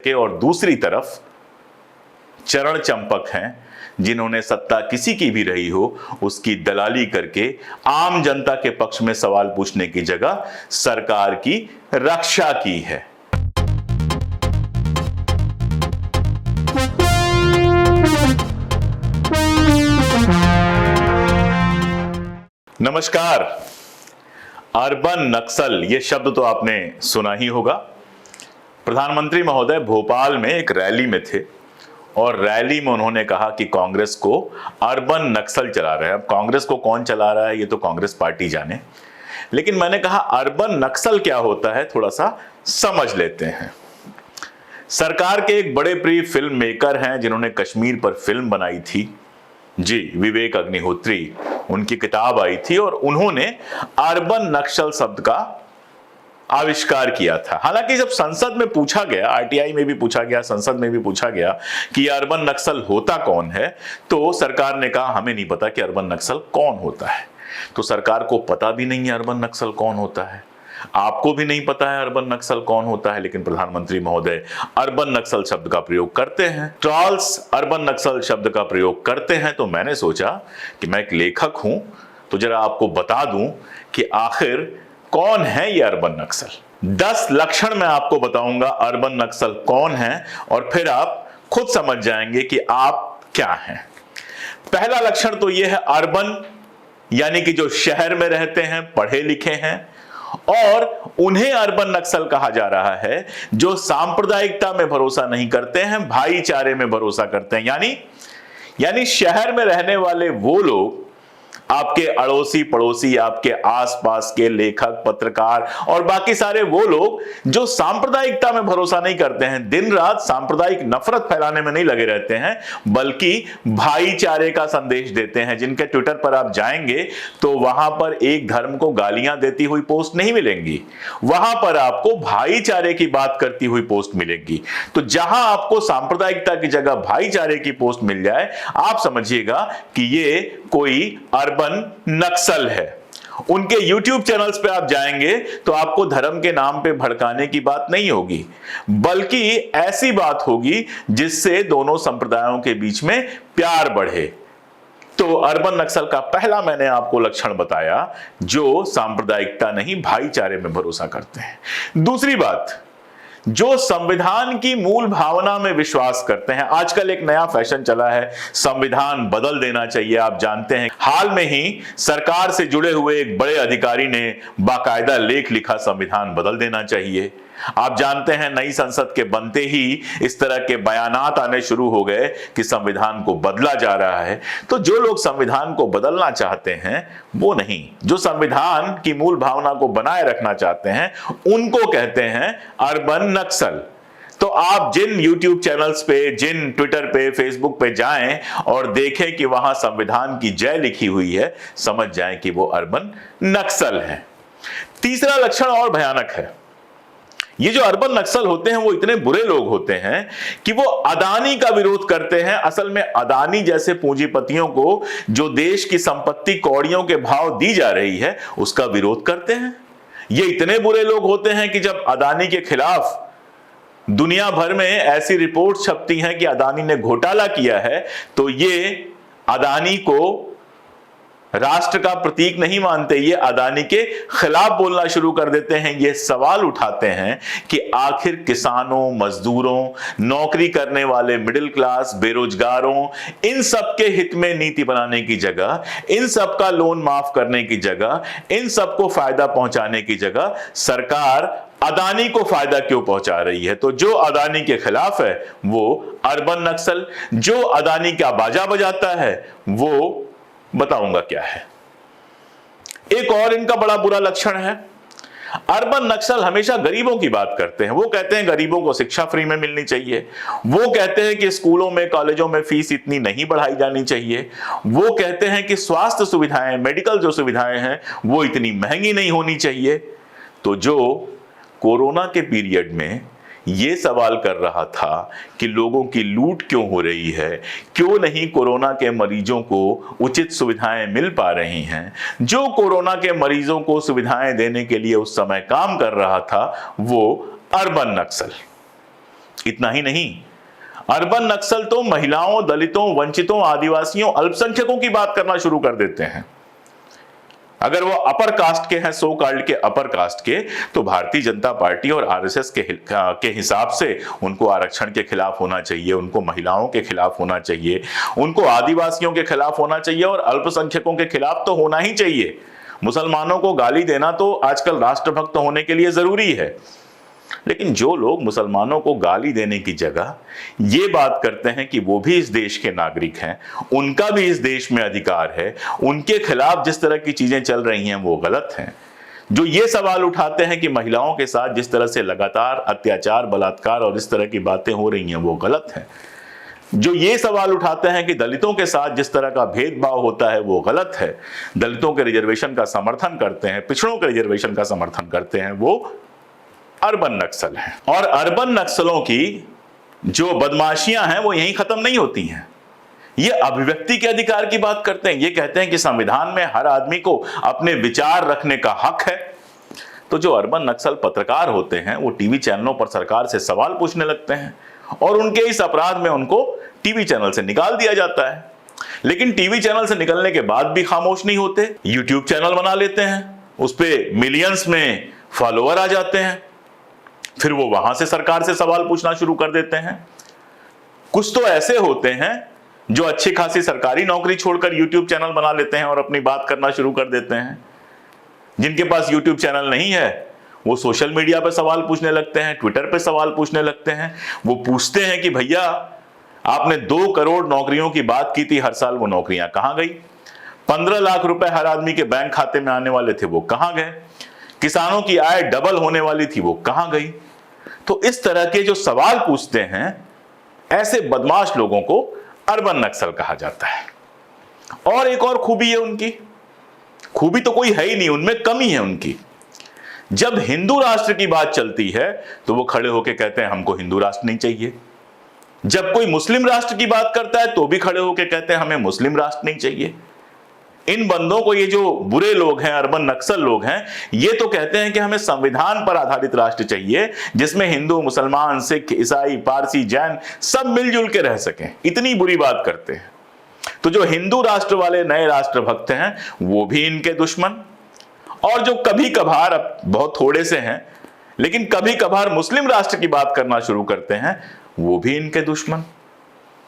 के और दूसरी तरफ चरण चंपक हैं जिन्होंने सत्ता किसी की भी रही हो उसकी दलाली करके आम जनता के पक्ष में सवाल पूछने की जगह सरकार की रक्षा की है। नमस्कार। अर्बन नक्सल ये शब्द तो आपने सुना ही होगा। प्रधानमंत्री महोदय भोपाल में एक रैली में थे और रैली में उन्होंने कहा कि कांग्रेस को अर्बन नक्सल चला रहे हैं। अब कांग्रेस को कौन चला रहा है ये तो कांग्रेस पार्टी जाने, लेकिन मैंने कहा अर्बन नक्सल क्या होता है थोड़ा सा समझ लेते हैं। सरकार के एक बड़े प्रिय फिल्म मेकर हैं जिन्होंने कश्मीर पर फिल्म बनाई थी, जी विवेक अग्निहोत्री, उनकी किताब आई थी और उन्होंने अर्बन नक्सल शब्द का आविष्कार किया था। हालांकि जब संसद में पूछा गया, आरटीआई में भी पूछा गया, संसद में भी पूछा गया कि अर्बन नक्सल होता कौन है, तो सरकार ने कहा हमें नहीं पता कि अर्बन नक्सल कौन होता है। तो सरकार को पता भी नहीं है अर्बन नक्सल कौन होता है, आपको भी नहीं पता है अर्बन नक्सल कौन होता है, लेकिन प्रधानमंत्री महोदय अर्बन नक्सल शब्द का प्रयोग करते हैं। ट्रॉल्स अर्बन नक्सल शब्द का प्रयोग करते हैं। तो मैंने सोचा कि मैं एक लेखक हूं तो जरा आपको बता दूं कि आखिर कौन है ये अर्बन नक्सल। 10 लक्षण मैं आपको बताऊंगा अर्बन नक्सल कौन है और फिर आप खुद समझ जाएंगे कि आप क्या हैं। पहला लक्षण तो ये है अर्बन यानी कि जो शहर में रहते हैं, पढ़े लिखे हैं, और उन्हें अर्बन नक्सल कहा जा रहा है जो सांप्रदायिकता में भरोसा नहीं करते हैं, भाईचारे में भरोसा करते हैं। यानी शहर में रहने वाले वो लोग, आपके अड़ोसी पड़ोसी, आपके आसपास के लेखक, पत्रकार और बाकी सारे वो लोग जो सांप्रदायिकता में भरोसा नहीं करते हैं, दिन रात सांप्रदायिक नफरत फैलाने में नहीं लगे रहते हैं, बल्कि भाईचारे का संदेश देते हैं। जिनके ट्विटर पर आप जाएंगे तो वहां पर एक धर्म को गालियां देती हुई पोस्ट नहीं मिलेंगी, वहां पर आपको भाईचारे की बात करती हुई पोस्ट मिलेगी। तो जहां आपको सांप्रदायिकता की जगह भाईचारे की पोस्ट मिल जाए, आप समझिएगा कि ये कोई अर्बन नक्सल है। उनके YouTube चैनल्स पे आप जाएंगे तो आपको धर्म के नाम पे भड़काने की बात नहीं होगी, बल्कि ऐसी बात होगी जिससे दोनों संप्रदायों के बीच में प्यार बढ़े। तो अर्बन नक्सल का पहला मैंने आपको लक्षण बताया, जो सांप्रदायिकता नहीं भाईचारे में भरोसा करते हैं। दूसरी बात, जो संविधान की मूल भावना में विश्वास करते हैं। आजकल एक नया फैशन चला है, संविधान बदल देना चाहिए। आप जानते हैं हाल में ही सरकार से जुड़े हुए एक बड़े अधिकारी ने बाकायदा लेख लिखा, संविधान बदल देना चाहिए। आप जानते हैं नई संसद के बनते ही इस तरह के बयानात आने शुरू हो गए कि संविधान को बदला जा रहा है। तो जो लोग संविधान को बदलना चाहते हैं वो नहीं, जो संविधान की मूल भावना को बनाए रखना चाहते हैं उनको कहते हैं अर्बन नक्सल। तो आप जिन YouTube चैनल्स पे, जिन ट्विटर पे, फेसबुक पे जाएं और देखें कि वहां संविधान की जय लिखी हुई है, समझ जाएं कि वो अर्बन नक्सल है। तीसरा लक्षण और भयानक है। ये जो अर्बन नक्सल होते हैं वो इतने बुरे लोग होते हैं कि वो अदानी का विरोध करते हैं। असल में अदानी जैसे पूंजीपतियों को जो देश की संपत्ति कौड़ियों के भाव दी जा रही है उसका विरोध करते हैं। ये इतने बुरे लोग होते हैं कि जब अदानी के खिलाफ दुनिया भर में ऐसी रिपोर्ट छपती हैं कि अदानी ने घोटाला किया है, तो ये अदानी को राष्ट्र का प्रतीक नहीं मानते, ये अदानी के खिलाफ बोलना शुरू कर देते हैं। ये सवाल उठाते हैं कि आखिर किसानों, मजदूरों, नौकरी करने वाले मिडिल क्लास, बेरोजगारों, इन सब के हित में नीति बनाने की जगह, इन सब का लोन माफ करने की जगह, इन सबको फायदा पहुंचाने की जगह सरकार अदानी को फायदा क्यों पहुंचा रही है। तो जो अदानी के खिलाफ है वो अर्बन नक्सल, जो अदानी का बाजा बजाता है वो बताऊंगा क्या है। एक और इनका बड़ा बुरा लक्षण है, अर्बन नक्सल हमेशा गरीबों की बात करते हैं। वो कहते हैं गरीबों को शिक्षा फ्री में मिलनी चाहिए, वो कहते हैं कि स्कूलों में, कॉलेजों में फीस इतनी नहीं बढ़ाई जानी चाहिए, वो कहते हैं कि स्वास्थ्य सुविधाएं, मेडिकल जो सुविधाएं हैं वो इतनी महंगी नहीं होनी चाहिए। तो जो कोरोना के पीरियड में ये सवाल कर रहा था कि लोगों की लूट क्यों हो रही है, क्यों नहीं कोरोना के मरीजों को उचित सुविधाएं मिल पा रही हैं, जो कोरोना के मरीजों को सुविधाएं देने के लिए उस समय काम कर रहा था वो अर्बन नक्सल। इतना ही नहीं, अर्बन नक्सल तो महिलाओं, दलितों, वंचितों, आदिवासियों, अल्पसंख्यकों की बात करना शुरू कर देते हैं। अगर वो अपर कास्ट के हैं, सो कॉल्ड के अपर कास्ट के, तो भारतीय जनता पार्टी और आरएसएस के हिसाब से उनको आरक्षण के खिलाफ होना चाहिए, उनको महिलाओं के खिलाफ होना चाहिए, उनको आदिवासियों के खिलाफ होना चाहिए और अल्पसंख्यकों के खिलाफ तो होना ही चाहिए। मुसलमानों को गाली देना तो आजकल राष्ट्रभक्त होने के लिए जरूरी है, लेकिन जो लोग मुसलमानों को गाली देने की जगह ये बात करते हैं कि वो भी इस देश के नागरिक हैं, उनका भी इस देश में अधिकार है, उनके खिलाफ जिस तरह की चीजें चल रही हैं वो गलत हैं, जो ये सवाल उठाते हैं कि महिलाओं के साथ जिस तरह से लगातार अत्याचार, बलात्कार और इस तरह की बातें हो रही हैं वो गलत हैं, जो ये सवाल उठाते हैं कि दलितों के साथ जिस तरह का भेदभाव होता है वो गलत है, दलितों के रिजर्वेशन का समर्थन करते हैं, पिछड़ों के रिजर्वेशन का समर्थन करते हैं, वो अर्बन नक्सल है। और अर्बन नक्सलों की जो बदमाशियां हैं वो यहीं खत्म नहीं होती हैं। ये अभिव्यक्ति के अधिकार की बात करते हैं, ये कहते हैं कि संविधान में हर आदमी को अपने विचार रखने का हक है। तो जो अर्बन नक्सल पत्रकार होते हैं वो टीवी चैनलों पर सरकार से सवाल पूछने लगते हैं और उनके इस अपराध में उनको टीवी चैनल से निकाल दिया जाता है। लेकिन टीवी चैनल से निकलने के बाद भी खामोश नहीं होते, यूट्यूब चैनल बना लेते हैं, उस पर मिलियंस में फॉलोअर आ जाते हैं, फिर वो वहां से सरकार से सवाल पूछना शुरू कर देते हैं। कुछ तो ऐसे होते हैं जो अच्छी खासी सरकारी नौकरी छोड़कर यूट्यूब चैनल बना लेते हैं और अपनी बात करना शुरू कर देते हैं। जिनके पास यूट्यूब चैनल नहीं है वो सोशल मीडिया पे सवाल पूछने लगते हैं, ट्विटर पे सवाल पूछने लगते हैं। वो पूछते हैं कि भैया आपने 2 करोड़ नौकरियों की बात की थी, हर साल वो नौकरियां कहां गई? 15 लाख रुपए हर आदमी के बैंक खाते में आने वाले थे, वो कहां गए? किसानों की आय डबल होने वाली थी, वो कहां गई? तो इस तरह के जो सवाल पूछते हैं, ऐसे बदमाश लोगों को अर्बन नक्सल कहा जाता है। और एक और खूबी है उनकी, खूबी तो कोई है ही नहीं, उनमें कमी है उनकी। जब हिंदू राष्ट्र की बात चलती है तो वो खड़े होकर कहते हैं हमको हिंदू राष्ट्र नहीं चाहिए। जब कोई मुस्लिम राष्ट्र की बात करता है तो भी खड़े होकर कहते हैं हमें मुस्लिम राष्ट्र नहीं चाहिए। इन बंदों को, ये जो बुरे लोग हैं, अर्बन नक्सल लोग हैं, ये तो कहते हैं कि हमें संविधान पर आधारित राष्ट्र चाहिए जिसमें हिंदू, मुसलमान, सिख, ईसाई, पारसी, जैन सब मिलजुल के रह सकें। इतनी बुरी बात करते हैं। तो जो हिंदू राष्ट्र वाले नए राष्ट्रभक्त हैं वो भी इनके दुश्मन, और जो कभी कभार, अब बहुत थोड़े से हैं लेकिन कभी कभार मुस्लिम राष्ट्र की बात करना शुरू करते हैं, वो भी इनके दुश्मन।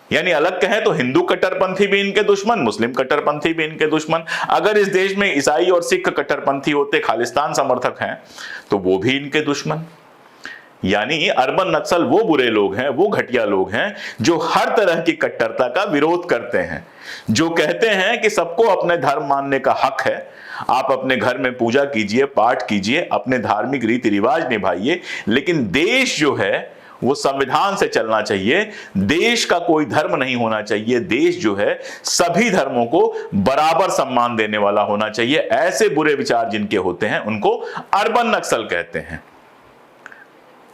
यानी अलग कहें तो हिंदू कट्टरपंथी भी इनके दुश्मन, मुस्लिम कट्टरपंथी भी इनके दुश्मन। अगर इस देश में ईसाई और सिख कट्टरपंथी होते, खालिस्तान समर्थक हैं, तो वो भी इनके दुश्मन। यानी अर्बन नक्सल वो बुरे लोग हैं, वो घटिया लोग हैं जो हर तरह की कट्टरता का विरोध करते हैं, जो कहते हैं कि सबको अपने धर्म मानने का हक है, आप अपने घर में पूजा कीजिए, पाठ कीजिए, अपने धार्मिक रीति रिवाज निभाइए, लेकिन देश जो है वो संविधान से चलना चाहिए। देश का कोई धर्म नहीं होना चाहिए, देश जो है सभी धर्मों को बराबर सम्मान देने वाला होना चाहिए। ऐसे बुरे विचार जिनके होते हैं उनको अर्बन नक्सल कहते हैं।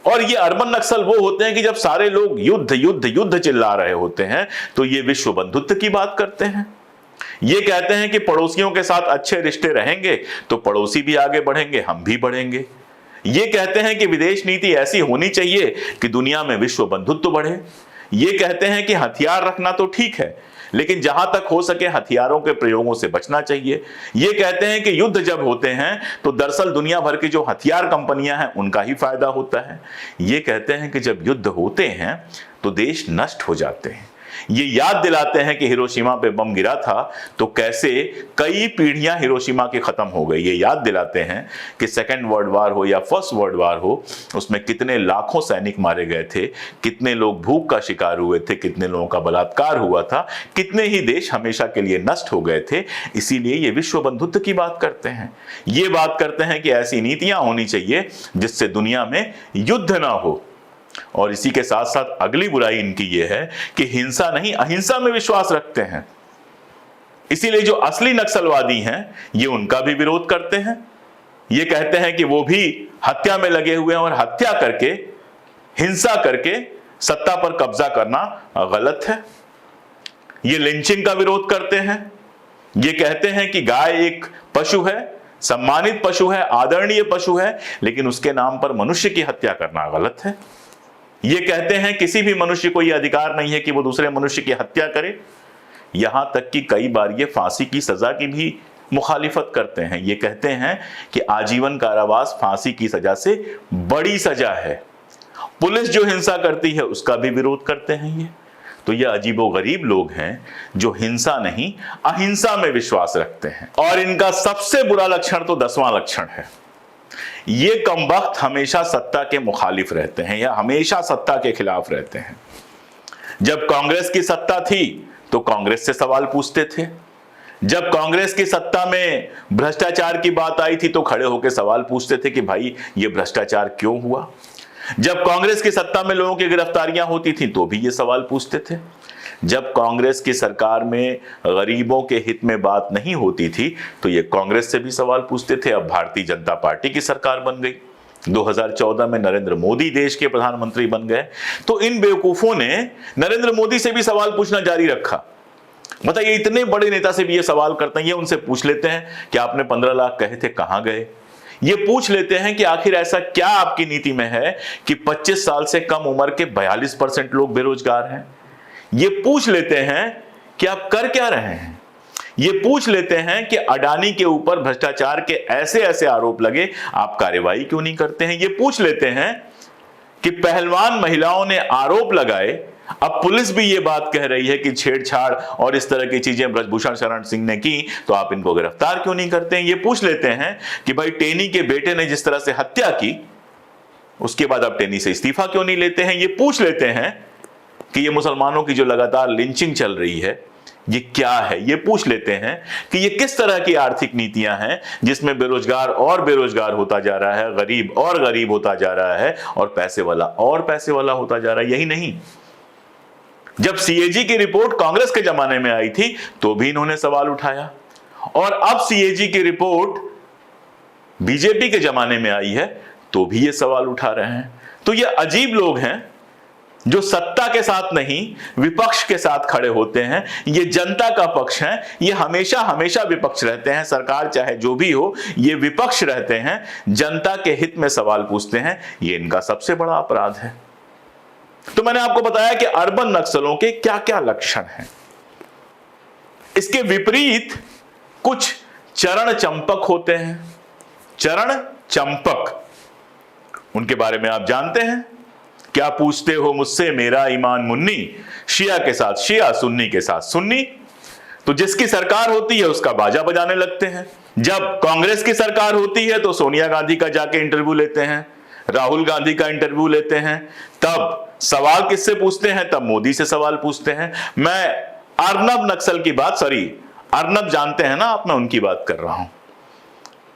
और ये अर्बन नक्सल वो होते हैं कि जब सारे लोग युद्ध युद्ध युद्ध चिल्ला रहे होते हैं तो ये विश्व बंधुत्व की बात करते हैं। ये कहते हैं कि पड़ोसियों के साथ अच्छे रिश्ते रहेंगे तो पड़ोसी भी आगे बढ़ेंगे, हम भी बढ़ेंगे। ये कहते हैं कि विदेश नीति ऐसी होनी चाहिए कि दुनिया में विश्व बंधुत्व बढ़े। ये कहते हैं कि हथियार रखना तो ठीक है लेकिन जहां तक हो सके हथियारों के प्रयोगों से बचना चाहिए। ये कहते हैं कि युद्ध जब होते हैं तो दरअसल दुनिया भर की जो हथियार कंपनियां हैं उनका ही फायदा होता है। ये कहते हैं कि जब युद्ध होते हैं तो देश नष्ट हो जाते हैं। ये याद दिलाते हैं कि हिरोशिमा पे बम गिरा था तो कैसे कई पीढ़ियां हिरोशिमा की खत्म हो गई। ये याद दिलाते हैं कि सेकेंड वर्ल्ड वार हो या फर्स्ट वर्ल्ड वार हो, उसमें कितने लाखों सैनिक मारे गए थे, कितने लोग भूख का शिकार हुए थे, कितने लोगों का बलात्कार हुआ था, कितने ही देश हमेशा के लिए नष्ट हो गए थे। इसीलिए ये विश्व बंधुत्व की बात करते हैं। ये बात करते हैं कि ऐसी नीतियां होनी चाहिए जिससे दुनिया में युद्ध ना हो। और इसी के साथ साथ अगली बुराई इनकी यह है कि हिंसा नहीं, अहिंसा में विश्वास रखते हैं। इसीलिए जो असली नक्सलवादी हैं ये उनका भी विरोध करते हैं। ये कहते हैं कि वो भी हत्या में लगे हुए हैं और हत्या करके, हिंसा करके सत्ता पर कब्जा करना गलत है। ये लिंचिंग का विरोध करते हैं। ये कहते हैं कि गाय एक पशु है, सम्मानित पशु है, आदरणीय पशु है, लेकिन उसके नाम पर मनुष्य की हत्या करना गलत है। ये कहते हैं किसी भी मनुष्य को यह अधिकार नहीं है कि वो दूसरे मनुष्य की हत्या करे। यहां तक कि कई बार ये फांसी की सजा की भी मुखालिफत करते हैं। ये कहते हैं कि आजीवन कारावास फांसी की सजा से बड़ी सजा है। पुलिस जो हिंसा करती है उसका भी विरोध करते हैं ये। तो ये अजीबोगरीब लोग हैं जो हिंसा नहीं अहिंसा में विश्वास रखते हैं। और इनका सबसे बुरा लक्षण तो 10वां लक्षण है। ये कमबख्त हमेशा सत्ता के मुखालिफ रहते हैं या हमेशा सत्ता के खिलाफ रहते हैं। जब कांग्रेस की सत्ता थी तो कांग्रेस से सवाल पूछते थे। जब कांग्रेस की सत्ता में भ्रष्टाचार की बात आई थी तो खड़े होकर सवाल पूछते थे कि भाई ये भ्रष्टाचार क्यों हुआ। जब कांग्रेस की सत्ता में लोगों की गिरफ्तारियां होती थी तो भी ये सवाल पूछते थे। जब कांग्रेस की सरकार में गरीबों के हित में बात नहीं होती थी तो ये कांग्रेस से भी सवाल पूछते थे। अब भारतीय जनता पार्टी की सरकार बन गई, 2014 में नरेंद्र मोदी देश के प्रधानमंत्री बन गए, तो इन बेवकूफों ने नरेंद्र मोदी से भी सवाल पूछना जारी रखा। मतलब ये इतने बड़े नेता से भी ये सवाल करते हैं। ये उनसे पूछ लेते हैं कि आपने 15 लाख कहे थे, कहां गए। ये पूछ लेते हैं कि आखिर ऐसा क्या आपकी नीति में है कि 25 साल से कम उम्र के 42% लोग बेरोजगार हैं। ये पूछ लेते हैं कि आप कर क्या रहे हैं। ये पूछ लेते हैं कि अडानी के ऊपर भ्रष्टाचार के ऐसे ऐसे आरोप लगे, आप कार्रवाई क्यों नहीं करते हैं। ये पूछ लेते हैं कि पहलवान महिलाओं ने आरोप लगाए, अब पुलिस भी ये बात कह रही है कि छेड़छाड़ और इस तरह की चीजें ब्रजभूषण शरण सिंह ने की, तो आप इनको गिरफ्तार क्यों नहीं करते हैं। ये पूछ लेते हैं कि भाई टेनी के बेटे ने जिस तरह से हत्या की, उसके बाद आप टेनी से इस्तीफा क्यों नहीं लेते हैं। ये पूछ लेते हैं कि ये मुसलमानों की जो लगातार लिंचिंग चल रही है ये क्या है। ये पूछ लेते हैं कि ये किस तरह की आर्थिक नीतियां हैं जिसमें बेरोजगार और बेरोजगार होता जा रहा है, गरीब और गरीब होता जा रहा है और पैसे वाला और पैसे वाला होता जा रहा है। यही नहीं, जब सीएजी की रिपोर्ट कांग्रेस के जमाने में आई थी तो भी इन्होंने सवाल उठाया, और अब सीएजी की रिपोर्ट बीजेपी के जमाने में आई है तो भी ये सवाल उठा रहे हैं। तो ये अजीब लोग हैं जो सत्ता के साथ नहीं विपक्ष के साथ खड़े होते हैं। ये जनता का पक्ष है, ये हमेशा हमेशा विपक्ष रहते हैं। सरकार चाहे जो भी हो, ये विपक्ष रहते हैं, जनता के हित में सवाल पूछते हैं। ये इनका सबसे बड़ा अपराध है। तो मैंने आपको बताया कि अर्बन नक्सलों के क्या क्या लक्षण हैं। इसके विपरीत कुछ चरण चंपक होते हैं। चरण चंपक, उनके बारे में आप जानते हैं। क्या पूछते हो मुझसे मेरा ईमान मुन्नी, शिया के साथ शिया, सुन्नी के साथ सुन्नी। तो जिसकी सरकार होती है उसका बाजा बजाने लगते हैं। जब कांग्रेस की सरकार होती है तो सोनिया गांधी का जाके इंटरव्यू लेते हैं, राहुल गांधी का इंटरव्यू लेते हैं। तब सवाल किससे पूछते हैं, तब मोदी से सवाल पूछते हैं। मैं अर्नब नक्सल की बात, अर्नब जानते हैं ना आप, मैं उनकी बात कर रहा हूं।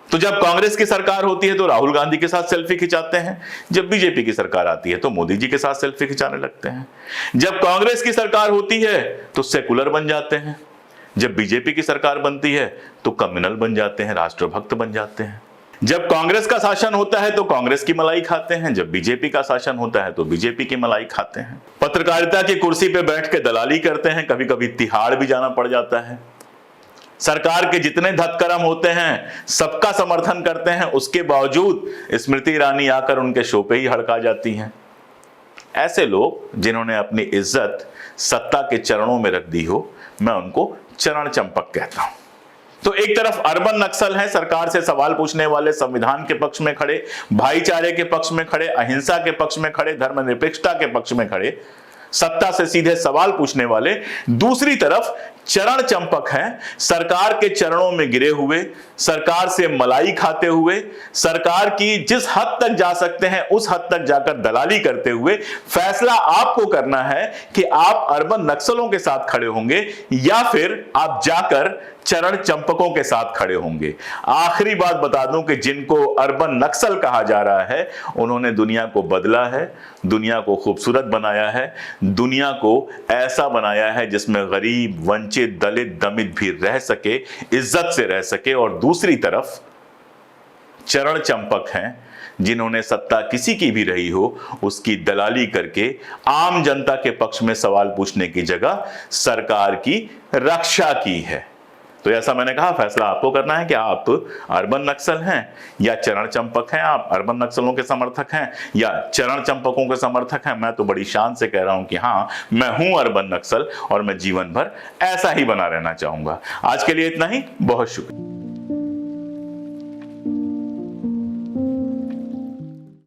तो जब कांग्रेस की सरकार होती है तो राहुल गांधी के साथ सेल्फी खिंचाते हैं, जब बीजेपी की सरकार आती है तो मोदी जी के साथ सेल्फी खिंचाने लगते हैं। जब कांग्रेस की सरकार होती है तो सेकुलर बन जाते हैं, जब बीजेपी की सरकार बनती है तो कम्युनल बन जाते हैं, राष्ट्रभक्त बन जाते हैं। जब कांग्रेस का शासन होता है तो कांग्रेस की मलाई खाते हैं, जब बीजेपी का शासन होता है तो बीजेपी की मलाई खाते हैं। पत्रकारिता की कुर्सी पे बैठ के दलाली करते हैं, कभी कभी तिहाड़ भी जाना पड़ जाता है। सरकार के जितने धतकर्म होते हैं सबका समर्थन करते हैं, उसके बावजूद स्मृति ईरानी आकर उनके शो पे ही हड़का जाती हैं। ऐसे लोग जिन्होंने अपनी इज्जत सत्ता के चरणों में रख दी हो, मैं उनको चरण चंपक कहता हूं। तो एक तरफ अर्बन नक्सल हैं, सरकार से सवाल पूछने वाले, संविधान के पक्ष में खड़े, भाईचारे के पक्ष में खड़े, अहिंसा के पक्ष में खड़े, धर्मनिरपेक्षता के पक्ष में खड़े, सत्ता से सीधे सवाल पूछने वाले। दूसरी तरफ चरण चंपक हैं, सरकार के चरणों में गिरे हुए, सरकार से मलाई खाते हुए, सरकार की जिस हद तक जा सकते हैं उस हद तक जाकर दलाली करते हुए। फैसला आपको करना है कि आप अर्बन नक्सलों के साथ खड़े होंगे या फिर आप जाकर चरण चंपकों के साथ खड़े होंगे। आखिरी बात बता दूं कि जिनको अर्बन नक्सल कहा जा रहा है उन्होंने दुनिया को बदला है, दुनिया को खूबसूरत बनाया है, दुनिया को ऐसा बनाया है जिसमें गरीब, वंचित, दलित, दमित भी रह सके, इज्जत से रह सके। और दूसरी तरफ चरण चंपक हैं जिन्होंने सत्ता किसी की भी रही हो उसकी दलाली करके आम जनता के पक्ष में सवाल पूछने की जगह सरकार की रक्षा की है। तो ऐसा मैंने कहा, फैसला आपको करना है कि आप अर्बन नक्सल हैं या चरण चंपक हैं, आप अर्बन नक्सलों के समर्थक हैं या चरण चंपकों के समर्थक हैं। मैं तो बड़ी शान से कह रहा हूं कि हाँ, मैं हूं अर्बन नक्सल और मैं जीवन भर ऐसा ही बना रहना चाहूंगा। आज के लिए इतना ही, बहुत शुक्रिया।